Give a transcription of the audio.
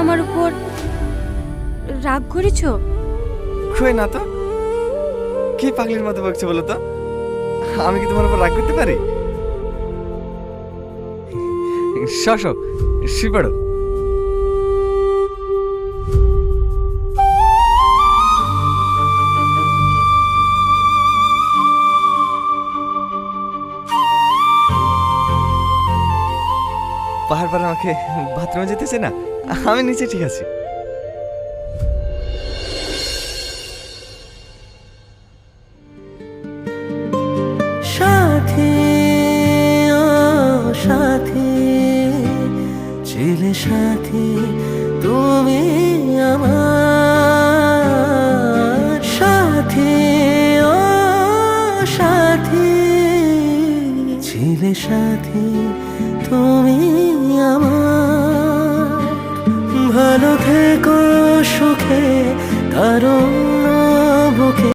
আমার উপর রাগ করেছো? কই না তো, কি পাগলির মতো বকছো বলো তো? আমি কি তোমার উপর রাগ করতে পারি? শশো শুয়ে পড়ো। বারবার আমাকে বাথরুমে যেতেছে না, আমি নিচে ঠিক আছি। সাথী ও সাথী ছিলে সাথী তুমি আমার সাথী ও সাথী ছিলে সাথী তুমি আমার ভালো থেকো সুখে কারণ